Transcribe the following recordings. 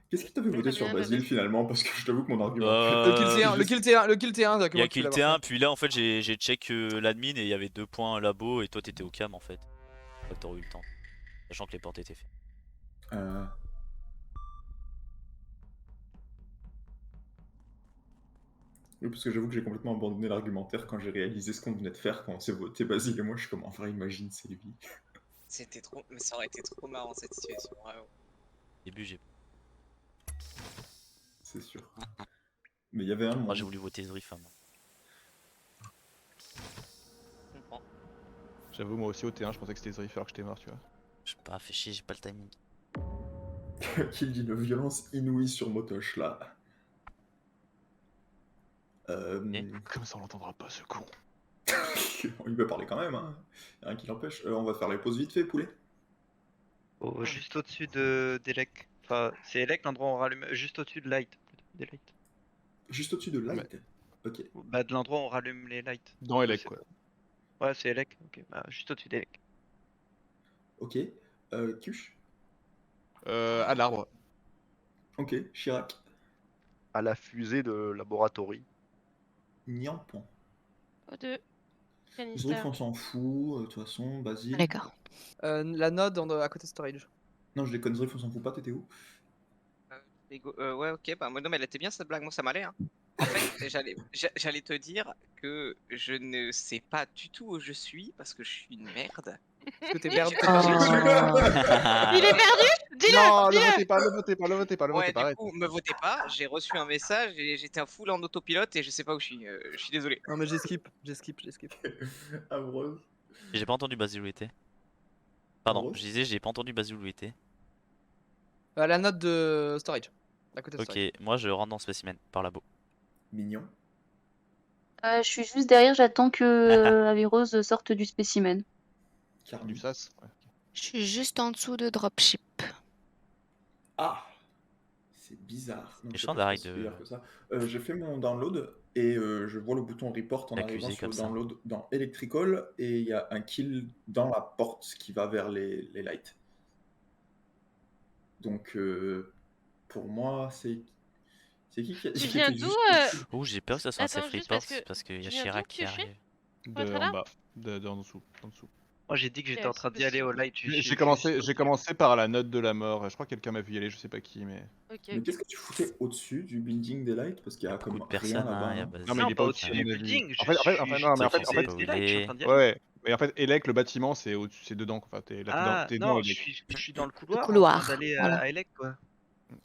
Qu'est-ce qui t'a fait voter sur Basile finalement? Parce que je t'avoue que mon argumentaire. Le kill T1, c'est le juste- kill T1, le kill T1, Il y a tu kill l'as T1, fait. puis là en fait j'ai check l'admin et il y avait 2 points labo et toi t'étais au cam en fait. Pas que t'aurais eu le temps. Sachant que les portes étaient faites. Euh, Oui, parce que j'avoue que j'ai complètement abandonné l'argumentaire quand j'ai réalisé ce qu'on venait de faire quand on s'est voté Basile et moi. Je suis comme, enfin, imagine, c'est lui. C'était trop. Mais ça aurait été trop marrant cette situation, vraiment. Au début j'ai. C'est sûr. Mais il y avait un Moi moment. j'ai voulu voter Zrif. Hein, moi. Je comprends. J'avoue, moi aussi au T1, je pensais que c'était Zrif alors que j'étais mort, tu vois. Je sais pas, fait chier, j'ai pas le timing. Qu'il dit une violence inouïe sur Motoche là. Comme ça on l'entendra pas ce con. Il peut parler quand même, hein. Y'a rien qui l'empêche. On va faire les pauses vite fait, poulet. Juste au-dessus d'Elec. Enfin, c'est Elec l'endroit où on rallume. Juste au-dessus de Light. Des lights. Juste au-dessus de Light. Ok. Bah, de l'endroit où on rallume les lights. Dans Elec, quoi. Ouais, c'est Elec. Ok, bah, juste au-dessus d'Elec. Ok. Kush. À l'arbre. Ok. Chirac. À la fusée de laboratory. Niampan. O2. Zrif, Canister. on s'en fout. De toute façon, Basile. D'accord. La node à côté de storage. Non, je déconne, Zrif, on s'en fout pas, t'étais où? Ouais, ok, bah moi non, mais elle était bien cette blague, moi ça m'allait. Hein. En fait, j'allais te dire que je ne sais pas du tout où je suis parce que je suis une merde. Parce que t'es perdu. Il est perdu. Dis-le. Non, dis-le. le votez pas, le votez pas, le votez pas, le Ouais, votez pas. du arrête. coup, me votez pas, j'ai reçu un message et j'étais en full en autopilote et je sais pas où je suis. Je suis désolé. Non mais j'ai skip. Ambrose. J'ai pas entendu Basile où il était. Pardon, Ambrose je disais j'ai pas entendu Basile où il était. La node de storage. À côté de Ok, storage. moi je rentre dans spécimen par labo. Mignon. Je suis juste derrière, j'attends que Avirose sorte du spécimen. Carmi. Du sas. Ouais. Je suis juste en dessous de dropship. Ah, c'est bizarre. Donc, Méchant c'est pas d'arrêt si de- bizarre que ça. J'ai fait mon download et je vois le bouton report en Accusé arrivant sur comme le ça. download dans Electrical et il y a un kill dans la porte qui va vers les lights. Donc pour moi, c'est qui a Tu qui viens était d'où juste- Oh, j'ai peur que ça soit un Attends, safe juste report parce que qu'il y a tu viens Chirac d'où, qui Kushi arrive. Faut être En là bas. En dessous. En dessous. Moi, j'ai dit que j'étais Ok, en train d'y c'est aller au possible. Light. J'ai commencé par la note de la mort. Je crois que quelqu'un m'a vu y aller, je sais pas qui, mais. Ok, Mais ok. qu'est-ce que tu foutais au-dessus du building des lights? Parce qu'il y a Beaucoup comme de rien personnes, là-bas. hein, il y a hein. Basile. Non, mais il est pas pas au-dessus au-dessus, du à mon avis. building. En fait, non, mais en fait, Zrif, il faut des lights, je suis en train d'y aller. ouais. Mais en fait, Elec, le bâtiment, c'est au-dessus, c'est dedans. Enfin, t'es là, Ah, t'es dans non, Elec. je suis dans le couloir. couloir, En train d'aller voilà. à Elec, quoi.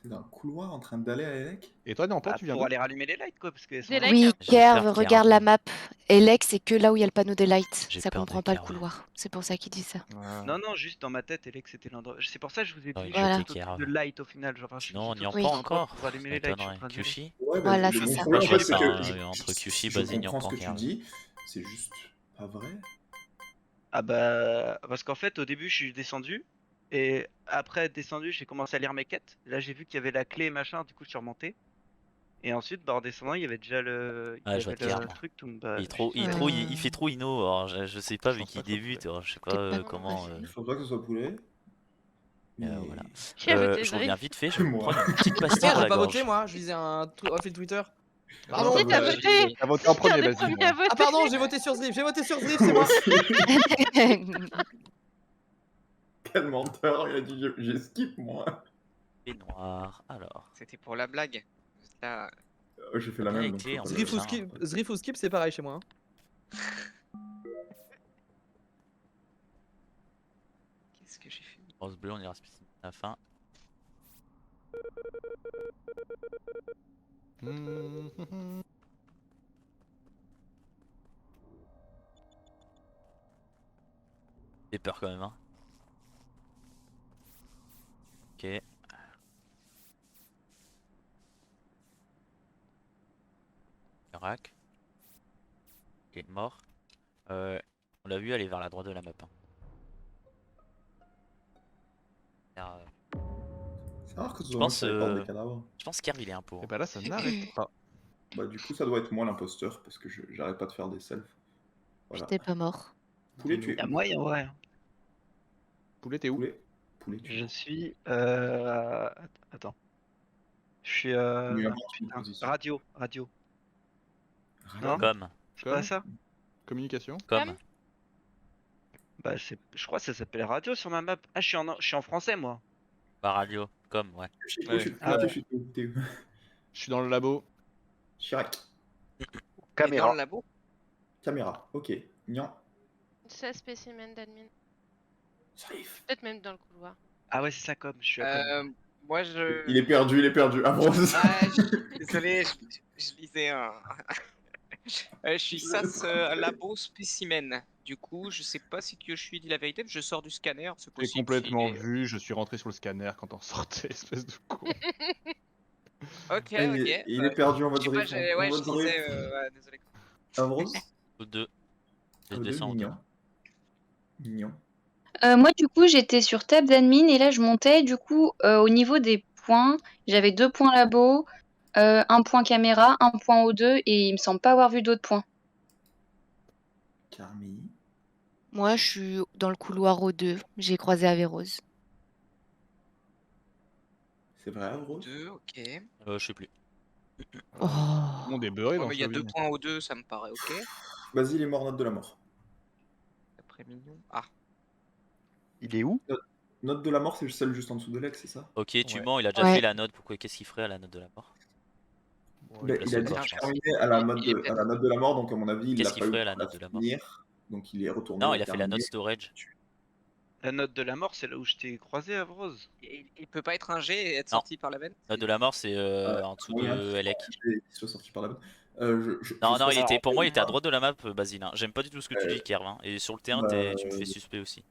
T'es dans le couloir en train d'aller à Elec? Et toi, non, Bah, tu viens pour d'où? aller rallumer les lights, quoi. Parce que Des lights. Oui, J'ai Kerv, peur qu'il regarde la revienne. map. Elec, c'est que là où il y a le panneau des lights. J'ai Ça peur de comprend pas le Kerv. couloir. C'est pour ça qu'il dit ça. Non, non, juste dans ma tête, Elec, c'était l'endroit. C'est pour ça que je vous ai Ouais, dit Voilà. juste au-dessus de Light au final. Genre, je suis Sinon, on tout n'y en au-dessus pas de l'endroit encore. pour allumer Ça les lights. Je suis en m'étonnerait. train d'y aller. Kushi. Ouais, Voilà, le c'est ça. problème, en fait, Je sais c'est pas, que entre Kushi, je Basile, comprends ce que tu Kerv. dis, c'est juste pas vrai. Ah bah, parce qu'en fait, au début, je suis descendu. Et après être descendu, j'ai commencé à lire mes quêtes. Là, j'ai vu qu'il y avait la clé et machin. Du coup, je suis remonté. Et ensuite, bah, en descendant, il y avait déjà le, Ah, je vois le Kerv. truc. Donc, bah, Il est trop, j'ai dit, il fait trop Inno. Alors, je sais pas, Je vu pense qu'il pas que ce soit débute, alors, je sais Peut-être pas pas comment. Il faudrait que ce soit poulet. Mais... Voilà. Qui a voté Je reviens Zrif? vite fait, je vais me Moi. prendre une petite pastille Merde, dans j'ai la pas gorge. voté moi, je lisais un fil Twitter. Ah Pardon. non, Si, t'as voté. T'as voté en premier, T'es vas-y. premier à voter. Ah pardon, j'ai voté sur Zrif, c'est Moi moi. aussi. Quel menteur, il a dit j'ai skip moi. Et noir, alors. C'était pour la blague. Là, J'ai fait la Bien même. Donc écrit, faut en pas fait. le- Zrif ou skip, c'est pareil chez moi. qu'est-ce que j'ai fait? Rose bleu, on ira spécifiquement à la fin. J'ai peur quand même, hein. Ok. Rack. Ok, mort. On l'a vu aller vers la droite de la map. Hein. C'est rare que ce Je soit pense, moi qui porte des cadavres. Je pense qu'Kerv il est un pot. Et bah là, ça n'arrête pas. Bah du coup ça doit être moi l'imposteur parce que j'arrête pas de faire des selfs. Voilà. J'étais pas mort. Poulet tu il y es a où? moyen, ouais. Poulet, t'es où? Poulet tu es Je où? suis. Attends. Je suis Mais n'importe quelle putain, position. radio. Non Comme. C'est pas ça? Communication. Comme. Bah je crois que ça s'appelle radio sur ma map. Ah je suis en français moi. Pas radio. Comme, ouais. Je suis Ah ouais. T'es où Je suis dans le labo. Chirac. Et dans Caméra. le labo. Caméra. Ok. Nian. 16 spécimens d'admin. Ça arrive. Peut-être même dans le couloir. Ah ouais c'est ça comme, je suis à com. Moi je. Il est perdu. Avance. Désolé, je lisais un. Je suis SAS labo spécimen. Du coup, je sais pas si Kyoshi dit la vérité, mais je sors du scanner, c'est J'ai possible. complètement qu'il est- vu, je suis rentré sur le scanner quand on sortait, espèce de con. Ok, Il est perdu en mode Je sais pas, vrai. ouais, je disais. Ouais, désolé. Avance. Aux deux. Je Aux deux, descends aux deux. Mignon. Moi, du coup, j'étais sur table d'admin et là, je montais. Du coup, au niveau des points, j'avais 2 points labo, 1 point caméra, 1 point O2 et il me semble pas avoir vu d'autres points. Carmi. Moi, je suis dans le couloir O2. J'ai croisé Averrose. C'est vrai, Avros. 2, ok. Je sais plus. Oh. Tout le monde est beurré Ouais, dans mais ce il y a 2 lobby. points aux 2, ça me paraît ok. Vas-y, il est mort, note de la mort. Après mignon. Ah, Il est où? Note de la mort, c'est celle juste en dessous de l'ex, c'est ça? Ok, tu Ouais. mens, il a déjà Ouais. fait la note. Pourquoi Qu'est-ce qu'il ferait à la note de la mort? Ben, il il a passe dit au qu'il bord, terminait à la Il est note de la mort, donc à mon avis, il Qu'est-ce l'a qu'il pas eu ferait à la pour note de la mort? finir. Donc il est retourné. Non, il a fait la note terminé. storage. La note de la mort c'est là où je t'ai croisé à Rose. il peut pas être un G et être Non. sorti par la veine? Note de la mort, c'est en dessous moyen de Elec. qu'il soit sorti par la bonne. Non, non, je pour moi, il était à pas. droite de la map, Basile. Hein. J'aime pas du tout ce que tu dis, Kerv. Hein. Et sur le terrain, bah, tu me fais suspect aussi.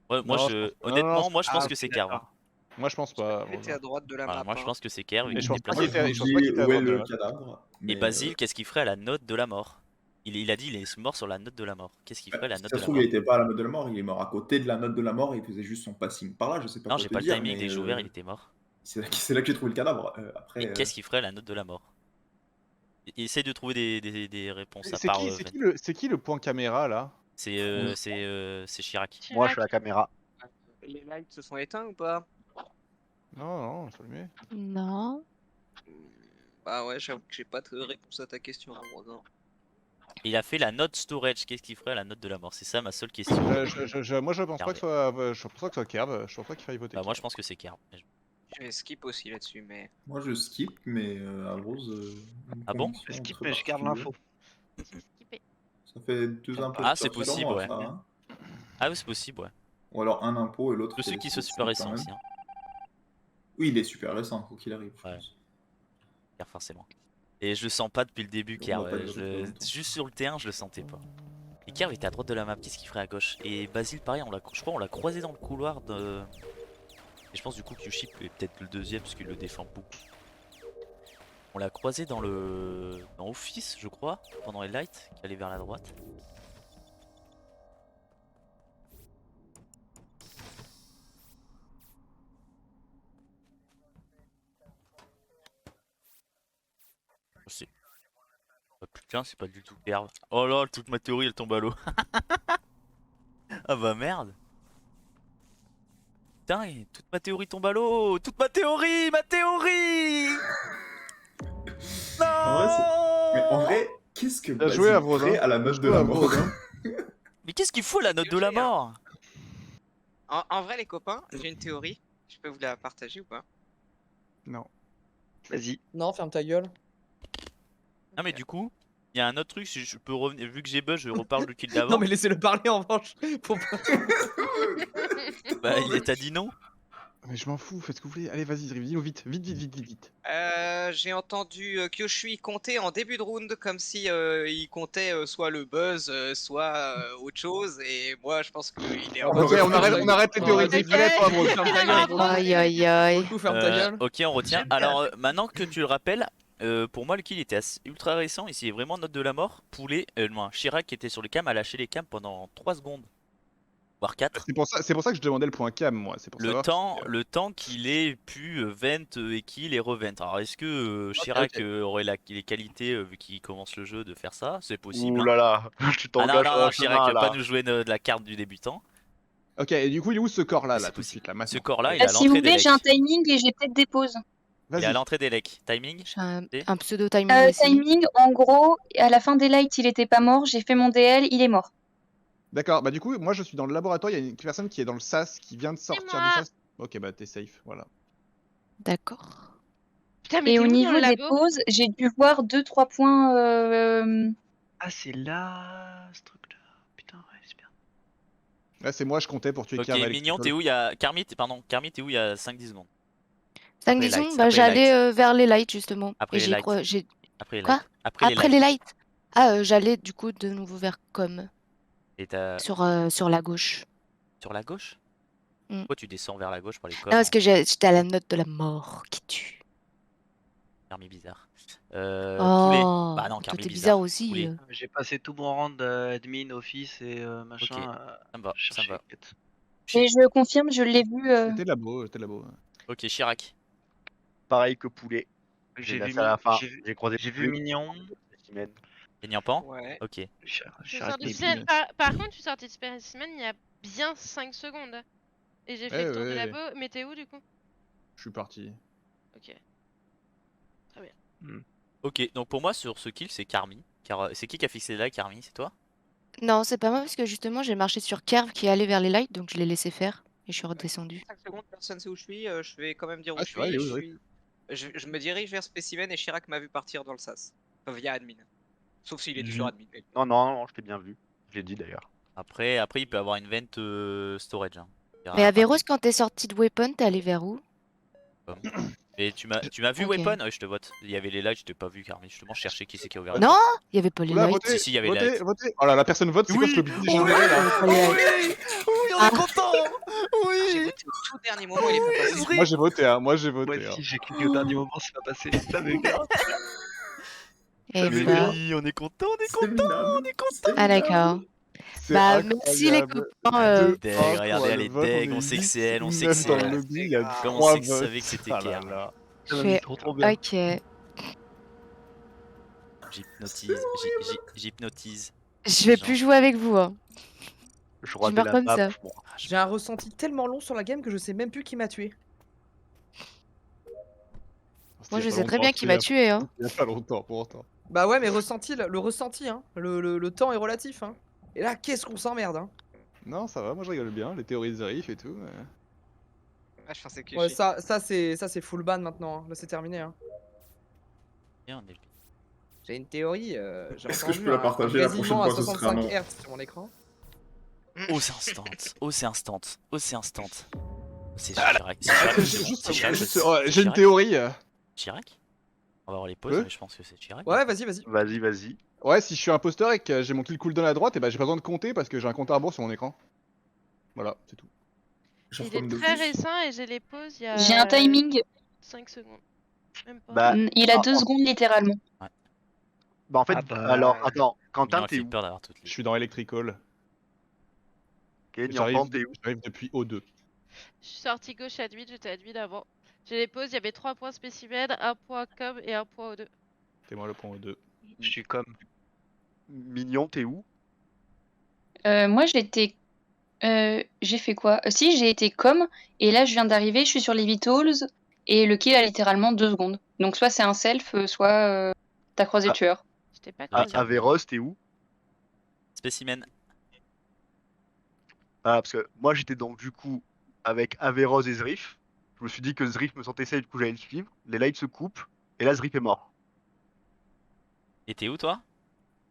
Ouais, moi, Non, honnêtement, moi, je pense Ah, que ok, c'est Kerv. Hein. d'accord. Moi je pense pas. Il était à droite de la Voilà, map. moi, je hein. pense que c'est Kerv. Mais Et je qu'il pense est pas placé qu'il était- dans je pense pas qu'il était à Où est droite de le la map. cadavre? Et mais, Basile, qu'est-ce qu'il ferait à la note de la mort? Il a dit il est mort sur la note de la mort. Qu'est-ce qu'il ferait à la si note ça de se la trouve, mort? il était pas à la note de la mort, il est mort à côté de la note de la mort et il faisait juste son passing par là, je sais pas Non, quoi j'ai te pas le dire, timing dès mais que j'ai ouvert, il était mort. c'est là que j'ai trouvé le cadavre. Après, Et qu'est-ce qu'il ferait à la note de la mort? Essaye de trouver des réponses à C'est part. c'est qui le point caméra là? C'est Chirac. Moi, je suis à la caméra. Les lights se sont éteints ou pas? Non, non, c'est allumé. Non. Bah ouais, j'avoue que j'ai pas de réponse à ta question, Rosa. Il a fait la note storage. Qu'est-ce qu'il ferait à la note de la mort? C'est ça ma seule question. Moi je pense pas que ce soit, je pense pas que ce soit Kerb, je pense pas qu'il faille voter. Bah, moi, je pense que c'est Kerb. Je vais skip aussi là-dessus, mais. moi je skip, mais à Rose. Ah bon? Je skip mais je garde l'info. Skippé. Ça fait 2 impôts. Ah, de c'est perte sur possible, moi, ouais. ça, hein. Ah oui, c'est possible, ouais. Ou alors un impôt et l'autre. Tous ceux c'est- qui sont c'est super quand récents même. aussi. Hein. Oui, il est super récent, faut qu'il arrive. je Ouais. pense. Kerb, forcément. Et je le sens pas depuis le début, On Kerb. va pas le résoudre pour longtemps. Juste sur le terrain, je le sentais pas. Et Kerb était à droite de la map. Qu'est-ce qu'il ferait à gauche? Et Basile, pareil, je crois on l'a croisé dans le couloir de. Et je pense du coup que Yoshi est peut-être le deuxième parce qu'il le défend beaucoup. On l'a croisé dans Office, je crois, pendant les lights, qui allait vers la droite. Je sais. Ah, putain, c'est pas du tout Kerb. Oh là, toute ma théorie elle tombe à l'eau. Ah bah merde. Putain, et toute ma théorie tombe à l'eau. Toute ma théorie. Non. Mais en vrai, qu'est-ce que Bien Basile joué, Avros, ferait hein. à la note de Bien la joué, mort? Avros, Mais qu'est-ce qu'il faut la note de la mort? En vrai, les copains, j'ai une théorie. Je peux vous la partager ou pas? Non. Vas-y. Non, ferme ta gueule. Non mais du coup, il y a un autre truc, si je peux revenir, vu que j'ai buzz, je reparle du kill d'avant. Non, mais laissez-le parler en revanche. Pour pas- Bah il t'a dit non. Mais je m'en fous, faites ce que vous voulez. Allez, vas-y, dis-nous vite. J'ai entendu Kyoshi compter en début de round comme si il comptait soit le buzz, soit autre chose. Et moi, je pense qu'il est en Ok, on arrête les théories Ouais, du filet, toi, Avros. Ferme ta gueule. pour le Aïe aïe aïe. coup, ferme ta gueule. Ok, on retient. Alors maintenant que tu le rappelles, pour moi le kill était ultra récent. Ici, vraiment note de la mort. Poulet, non, Chirac qui était sur les cams a lâché les cams pendant 3 secondes, voire 4. C'est pour ça que je demandais le point cam, moi. C'est pour savoir Le temps qu'il ait pu vent et qu'il ait revent. Alors est-ce que Chirac ok. aurait les qualités, vu qu'il commence le jeu, de faire ça? C'est possible. Ouh hein. là là, tu Ah non, t'engages non, sur non, un Chirac, chemin, pas là. nous jouer de la carte du débutant. Ok, et du coup, il est où ce corps-là, C'est là, tout de possible. suite, là, maintenant? Ce corps-là, il est à Si vous l'entrée voulez, des j'ai un legs. timing et j'ai peut-être des pauses. Il est à Vas-y. l'entrée des lecs. Timing. J'ai un, Et un pseudo timing aussi. Timing, en gros, à la fin des lights, il était pas mort. J'ai fait mon DL, il est mort. D'accord, bah du coup, moi je suis dans le laboratoire, il y a une personne qui est dans le SAS, qui vient de sortir du moi. SAS. Ok, bah t'es safe, voilà. D'accord. Putain, mais Et t'es au où dans niveau le des labo? pauses, j'ai dû voir 2-3 points. Ah, c'est là, ce truc-là. Putain, ouais, c'est bien. Là, c'est moi, je comptais pour tuer Ok, Kerm Mignon, t'es où il y a. Carmi, pardon, Carmi, t'es où il y a 5-10 secondes. 5 Après les disons, lights, bah après les j'allais lights. vers les lights justement. Après Et les j'ai lights. quoi j'ai Après les quoi lights. Après les Après lights. les lights. Ah j'allais du coup de nouveau vers com Et t'as. sur la gauche. Sur la gauche? Mm. Pourquoi tu descends vers la gauche pour les coms? Non parce que j'étais à la note de la mort qui tue. Carmi bizarre. Oh, Poulet. Bah non, toi Carmi t'es bizarre. bizarre aussi. Poulet. J'ai passé tout mon round admin, office et machin. Ok, ça me va, ça me chercher va. les quêtes. Et je confirme, je l'ai vu. J'étais labo, j'étais labo. Ok, Chirac. Pareil que poulet. J'ai J'ai vu, laissé à la fin. j'ai vu, J'ai croisé j'ai vu plus Mignon. spécimen. Et Niampan? Ouais. Ok. Je suis Chirac sorti de et spécimen. Mignon. Par contre, je suis sorti de spécimen il y a bien 5 secondes. Et j'ai fait le tour du ouais. labo. Mais t'es où du coup? Je suis parti. Ok. Très bien. Ok, donc pour moi, sur ce kill, c'est Carmi. Car c'est qui a fixé là, Carmi? C'est toi? Non c'est pas moi parce que justement j'ai marché sur Kerv qui allait vers les lights donc je l'ai laissé faire et je suis redescendu. 5 secondes, personne sait où je suis. Je vais quand même dire où Ah, je c'est vrai, il est suis. où, Zrif Je me dirige vers Spécimen et Chirac m'a vu partir dans le sas. Enfin, via admin. Sauf s'il est sur admin. Non, non, non, je t'ai bien vu. Je l'ai dit d'ailleurs. Après, il peut avoir une vente storage. Hein. Mais Averroes quand t'es sorti de Weapon t'es allé vers où? Et tu m'as vu Ok. Weapon? Ouais, je te vote. Il y avait les lights, je t'ai pas vu Carmi. Justement, je cherchais qui c'est qui a ouvert les Non lights. il y avait pas les Oula, lights. votez, Si, il y avait les votez, lights. votez. Oh là, la personne vote, c'est quoi ce lobby Oui, dégénéré là Il y avait pas les lights. Oui, on Ah. est content. J'ai Oui. voté au tout dernier moment, il est pas passé. Moi j'ai voté, hein, moi j'ai Moi voté. aussi, Hein. j'ai cliqué au dernier moment, c'est pas passé. Ça me gare. Et Mais bah. oui, on est content, on est C'est content, minable. on est content. Ah d'accord. C'est Bah merci les incroyable. copains. Elle est Deux, deg, un, regardez, quoi, elle le est vote, deg, on on est sait que 8, c'est elle, on sait que 9 c'est dans le elle. lobby, il y a Comment on 3 sait que votes. savait que c'était Ah là Kerm? là. Je Ah, fais mais trop trop bien. ok. J'hypnotise, j'hypnotise. Je vais Genre. plus jouer avec vous. Hein. Je Je meurs comme ça. moi. J'ai un ressenti tellement long sur la game que je sais même plus qui m'a tué. Moi Il y je a pas sais très longtemps, bien qui c'était m'a tué. Hein. il y a pas longtemps, pourtant. Bah ouais, mais ressenti, le ressenti, hein. Le temps est relatif, hein. Et là, qu'est-ce qu'on s'emmerde, hein. Non, ça va, moi je rigole bien, les théories de Zerif et tout. Mais... Ah, je pensais que Ouais, ça c'est full ban maintenant. Hein. Là, c'est terminé. Hein. Bien, on est- J'ai une théorie. J'ai Est-ce que je entendu peux la un partager la grésillement prochaine à fois, ce sera 65 non. Hz sur mon écran. Oh, c'est instant. Oh, c'est instant. Oh, c'est instant. C'est Ah, Chirac. C'est Chirac. Juste, C'est Chirac. j'ai une théorie. Chirac? On va voir les pauses, Peu mais je pense que c'est Chirac. Ouais, vas-y, vas-y. Vas-y, vas-y. Ouais, si je suis imposteur et que j'ai mon kill cooldown à droite, et bah j'ai pas besoin de compter parce que j'ai un compte à rebours sur mon écran. Voilà, c'est tout. Genre Il comme est Dofus. très récent et j'ai les pauses il y a J'ai un timing. 5 secondes. Même pas. Bah, Il a ah, 2 secondes littéralement. bah en fait, Ah bah. alors, attends, Mignon, Quentin, elle t'es fait où? peur d'avoir toutes Je les. suis dans Electrical. Ok, J'arrive Niampan, t'es où? depuis O2. Je suis sorti gauche à 8, j'étais à 8 avant. J'ai les pauses, il y avait 3 points spécimen, 1 point com et 1 point O2. C'est moi le point O2. Je suis comme. Mignon, t'es où? Moi j'étais. J'ai fait quoi? Si, j'ai été com. Et là, je viens d'arriver, je suis sur les Vitals. Et le kill a littéralement 2 secondes. Donc, soit c'est un self, soit t'as croisé le Ah. tueur. J'étais pas Ah, croisée. Averroes, t'es où? Spécimen. Ah, parce que moi j'étais donc du coup avec Averroes et Zrif. Je me suis dit que Zrif me sentait safe, du coup j'allais le suivre. Les lights se coupent, et là Zrif est mort. Et t'es où toi?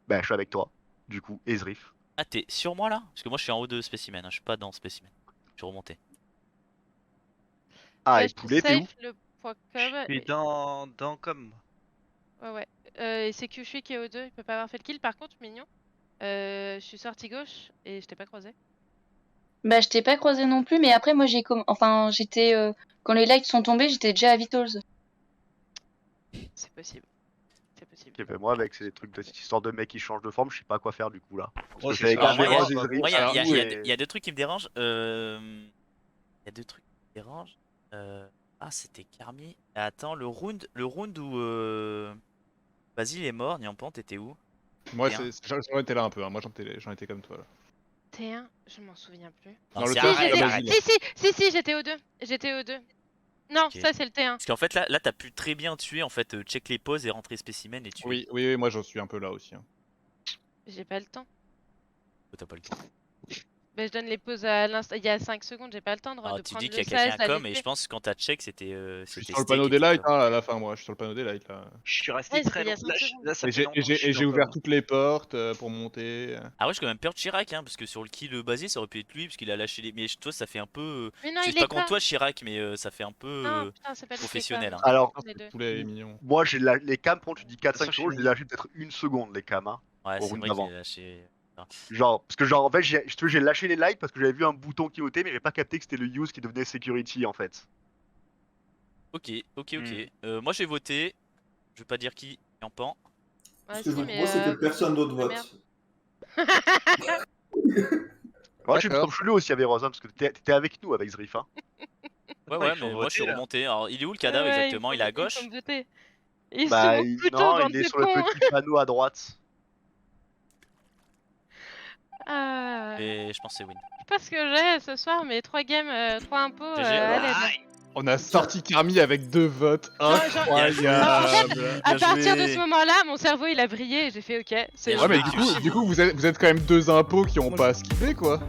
Bah, je suis avec toi, du coup, et Zrif. Ah, t'es sur moi là? Parce que moi je suis en haut de spécimen, hein, je suis pas dans spécimen. Je suis remonté. Ah, Ouais, et je Poulet, t'es où? safe le point Je com. suis dans com. Ouais, ouais. Et c'est Kyushui qui est au 2, il peut pas avoir fait le kill. Par contre, Mignon, je suis sorti gauche et je t'ai pas croisé. Bah, je t'ai pas croisé non plus, mais après, moi, enfin, j'étais. Quand les lights sont tombés, j'étais déjà à Vitals. C'est possible. C'est possible. Ok, bah, moi avec ces trucs de cette histoire de mec qui change de forme, je sais pas quoi faire du coup là. Parce Oh, que c'est c'est avec ça. Alors, moi, Averroes et Zrif. Moi, il y a- Alors, il y a- où il y a est- deux- il y a deux trucs qui me dérangent. Il y a deux trucs qui me dérangent. Ah, c'était Carmi. Attends, le round où Basile est mort, Niampan, t'étais où? Moi, Bien. j'en étais là un peu, hein. Moi j'en étais comme toi là. T1, je m'en souviens plus. Non, Dans le c'est tas, Si, arrête, c'est j'étais... arrête. Basile. si, j'étais au 2. J'étais au 2. Non, Ok. ça c'est le T1. Parce qu'en fait, là t'as pu très bien tuer, en fait, check les pauses et rentrer spécimen et tuer. Oui, moi j'en suis un peu là aussi. Hein. J'ai pas le temps. Oh, t'as pas le temps. Bah, je donne les pauses à l'instant. Il y a 5 secondes, j'ai pas le temps de, Alors, de tu prendre dis le qu'il y a 16, quelqu'un la comme, et je VP. pense que quand t'as check, c'était. Je suis C'était sur le steak panneau et des t'es lights comme. hein, à la fin, moi. Je suis sur le panneau des lights là. Je suis resté Ouais, très c'était il y a longtemps. 5 secondes. Là, ça Et fait longtemps que je suis j'ai encore ouvert là. toutes les portes pour monter. Ah ouais, j'ai quand même peur de Chirac, hein, parce que sur le kill basé, ça aurait pu être lui, parce qu'il a lâché les. Mais toi, ça fait un peu. Mais non, Je il sais pas est contre com. toi, Chirac, mais ça fait un peu Non, putain, c'est pas lui qui est professionnel. com. Hein. Alors, Les deux. Poulet est mignon. moi j'ai les cams, quand tu dis 4-5 Attention, secondes, je je suis les ai lâchés peut-être 1 seconde les cams. Hein, Ouais, au c'est round vrai qu'il d'avant. a lâché. Ah. Genre, parce que genre en fait, j'ai lâché les lights parce que j'avais vu un bouton qui notait, mais j'ai pas capté que c'était le use qui devenait security en fait. Ok. Moi, j'ai voté. Je vais pas dire qui, en pan. Ouais, Ce que je si, vous mais propose, c'est que vous personne dites d'autre de la merde. vote. Moi, je suis D'accord. comme chelou aussi, Avéros, hein, parce que t'étais avec nous avec Zrif. Hein. Ouais, il faut mais moi, je suis voter, là. remonté. Alors, il est où le Ouais, cadavre ouais, exactement? Il est à il gauche? faut me voter. Il est Bah, sur mon couteau, non, bande il est de sur le cons. petit panneau à droite. Ah, Et je pense que c'est win. je sais pas ce que j'ai ce soir, mais 3 games, 3 impôts GG, à alors. l'aide. On a sorti Carmi avec 2 votes. Genre- Incroyable. À Bien partir de joué. ce moment-là, mon cerveau il a brillé et j'ai fait ok, c'est Bien Ouais, bon. mais joué, du coup, vous êtes quand même 2 impôts qui ont pas skippé quoi.